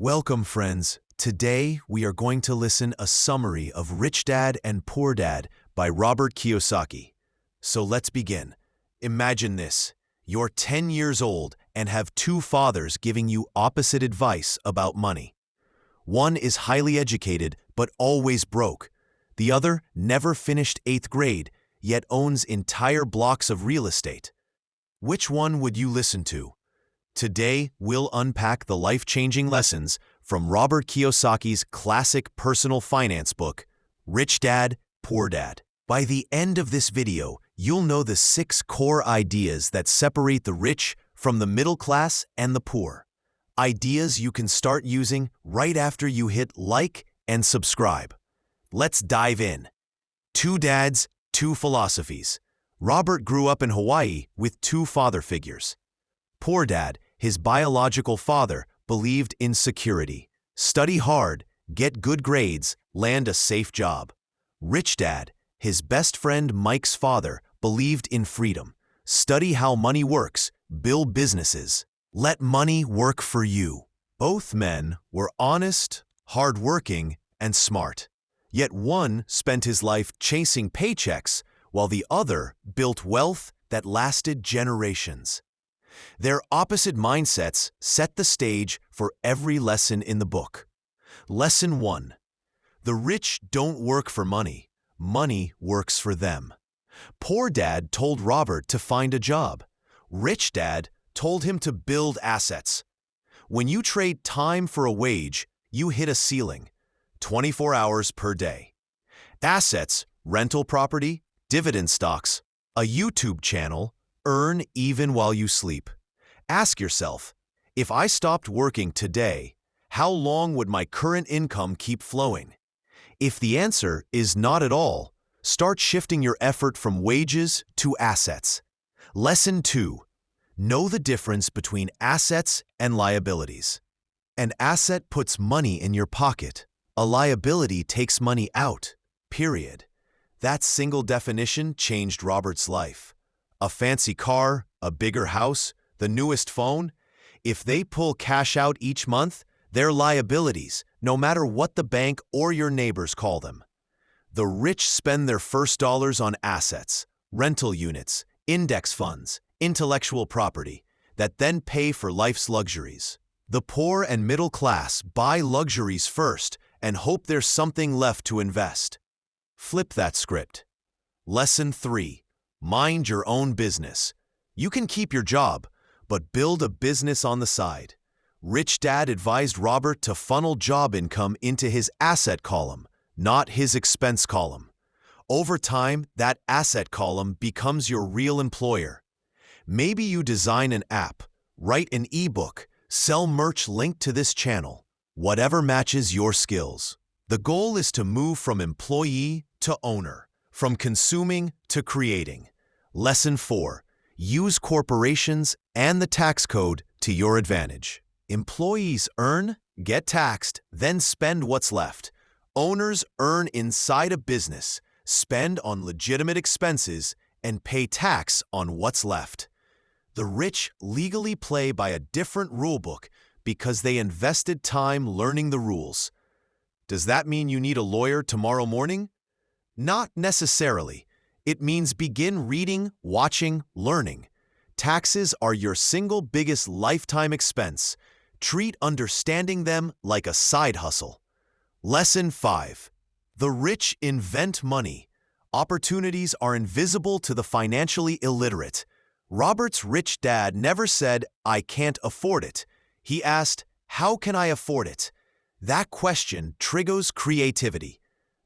Welcome, friends. Today, we are going to listen a summary of Rich Dad and Poor Dad by Robert Kiyosaki. So let's begin. Imagine this. You're 10 years old and have two fathers giving you opposite advice about money. One is highly educated but always broke. The other never finished 8th grade, yet owns entire blocks of real estate. Which one would you listen to? Today, we'll unpack the life-changing lessons from Robert Kiyosaki's classic personal finance book, Rich Dad, Poor Dad. By the end of this video, you'll know the 6 core ideas that separate the rich from the middle class and the poor. Ideas you can start using right after you hit like and subscribe. Let's dive in. 2 dads, 2 philosophies. Robert grew up in Hawaii with 2 father figures. Poor Dad, his biological father, believed in security. Study hard, get good grades, land a safe job. Rich Dad, his best friend Mike's father, believed in freedom. Study how money works, build businesses. Let money work for you. Both men were honest, hardworking, and smart. Yet one spent his life chasing paychecks, while the other built wealth that lasted generations. Their opposite mindsets set the stage for every lesson in the book. Lesson 1. The rich don't work for money. Money works for them. Poor Dad told Robert to find a job. Rich Dad told him to build assets. When you trade time for a wage, you hit a ceiling. 24 hours per day. Assets, rental property, dividend stocks, a YouTube channel, earn even while you sleep. Ask yourself, if I stopped working today, how long would my current income keep flowing? If the answer is not at all, start shifting your effort from wages to assets. Lesson 2. Know the difference between assets and liabilities. An asset puts money in your pocket. A liability takes money out, period. That single definition changed Robert's life. A fancy car, a bigger house, the newest phone. If they pull cash out each month, they're liabilities, no matter what the bank or your neighbors call them. The rich spend their first dollars on assets, rental units, index funds, intellectual property, that then pay for life's luxuries. The poor and middle class buy luxuries first and hope there's something left to invest. Flip that script. Lesson 3. Mind your own business. You can keep your job, but build a business on the side. Rich Dad advised Robert to funnel job income into his asset column, not his expense column. Over time, that asset column becomes your real employer. Maybe you design an app, write an ebook, sell merch linked to this channel, whatever matches your skills. The goal is to move from employee to owner, from consuming to creating. Lesson 4. Use corporations and the tax code to your advantage. Employees earn, get taxed, then spend what's left. Owners earn inside a business, spend on legitimate expenses, and pay tax on what's left. The rich legally play by a different rulebook because they invested time learning the rules. Does that mean you need a lawyer tomorrow morning? Not necessarily. It means begin reading, watching, learning. Taxes are your single biggest lifetime expense. Treat understanding them like a side hustle. Lesson 5. The rich invent money. Opportunities are invisible to the financially illiterate. Robert's rich dad never said, "I can't afford it." He asked, "How can I afford it?" That question triggers creativity.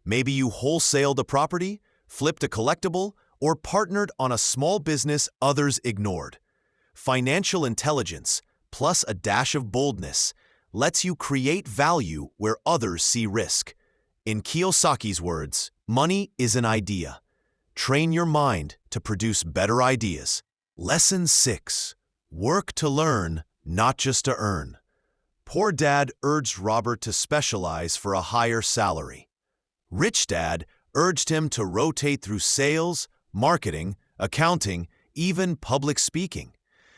Maybe you wholesaled a property, flipped a collectible, or partnered on a small business others ignored. Financial intelligence, plus a dash of boldness, lets you create value where others see risk. In Kiyosaki's words, money is an idea. Train your mind to produce better ideas. Lesson 6. Work to learn, not just to earn. Poor Dad urged Robert to specialize for a higher salary. Rich Dad urged him to rotate through sales, marketing, accounting, even public speaking.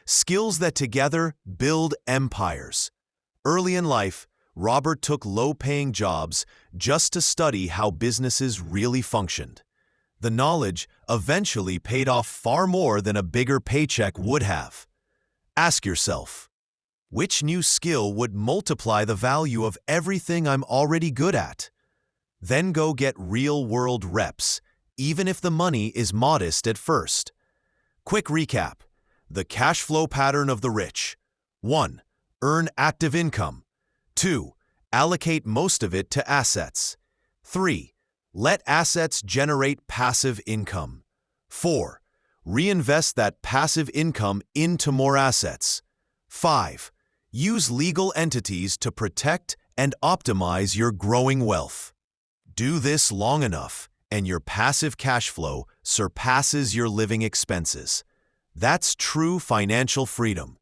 Skills that together build empires. Early in life, Robert took low-paying jobs just to study how businesses really functioned. The knowledge eventually paid off far more than a bigger paycheck would have. Ask yourself, which new skill would multiply the value of everything I'm already good at? Then go get real-world reps, even if the money is modest at first. Quick recap: the cash flow pattern of the rich. 1. Earn active income. 2. Allocate most of it to assets. 3. Let assets generate passive income. 4. Reinvest that passive income into more assets. 5. Use legal entities to protect and optimize your growing wealth. Do this long enough, and your passive cash flow surpasses your living expenses. That's true financial freedom.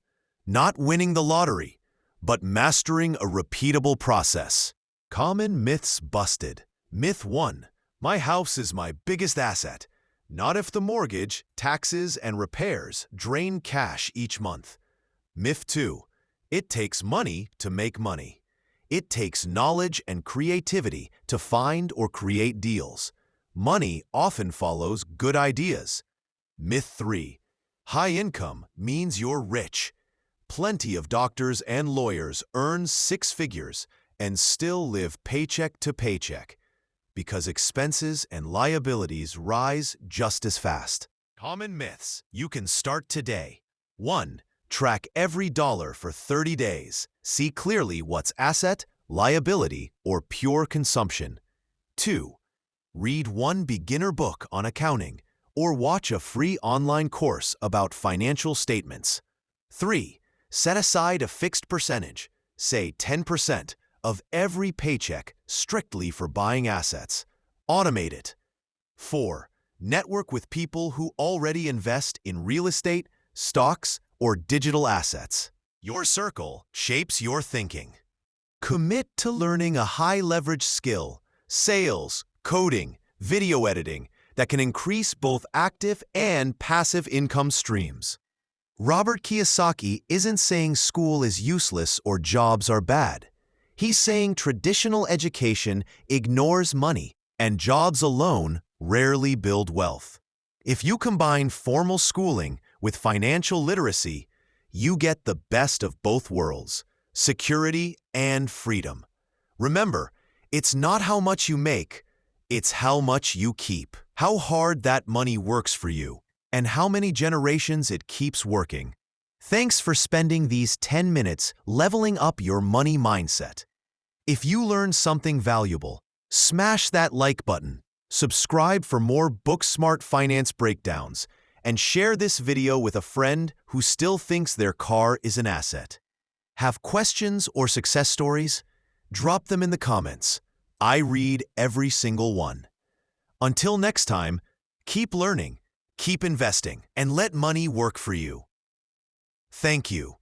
Not winning the lottery, but mastering a repeatable process. Common myths busted. Myth 1. My house is my biggest asset. Not if the mortgage, taxes, and repairs drain cash each month. Myth 2. It takes money to make money. It takes knowledge and creativity to find or create deals. Money often follows good ideas. Myth 3. High income means you're rich. Plenty of doctors and lawyers earn 6 figures and still live paycheck to paycheck because expenses and liabilities rise just as fast. Common myths you can start today. 1. Track every dollar for 30 days. See clearly what's asset, liability, or pure consumption. 2. Read one beginner book on accounting or watch a free online course about financial statements. 3. Set aside a fixed percentage, say 10%, of every paycheck strictly for buying assets. Automate it. 4. Network with people who already invest in real estate, stocks, or digital assets. Your circle shapes your thinking. Commit to learning a high-leverage skill, sales, coding, video editing, that can increase both active and passive income streams. Robert Kiyosaki isn't saying school is useless or jobs are bad. He's saying traditional education ignores money, and jobs alone rarely build wealth. If you combine formal schooling with financial literacy, you get the best of both worlds, security and freedom. Remember, it's not how much you make, it's how much you keep, how hard that money works for you, and how many generations it keeps working. Thanks for spending these 10 minutes leveling up your money mindset. If you learned something valuable, smash that like button, subscribe for more book-smart finance breakdowns, and share this video with a friend who still thinks their car is an asset. Have questions or success stories? Drop them in the comments. I read every single one. Until next time, keep learning, keep investing, and let money work for you. Thank you.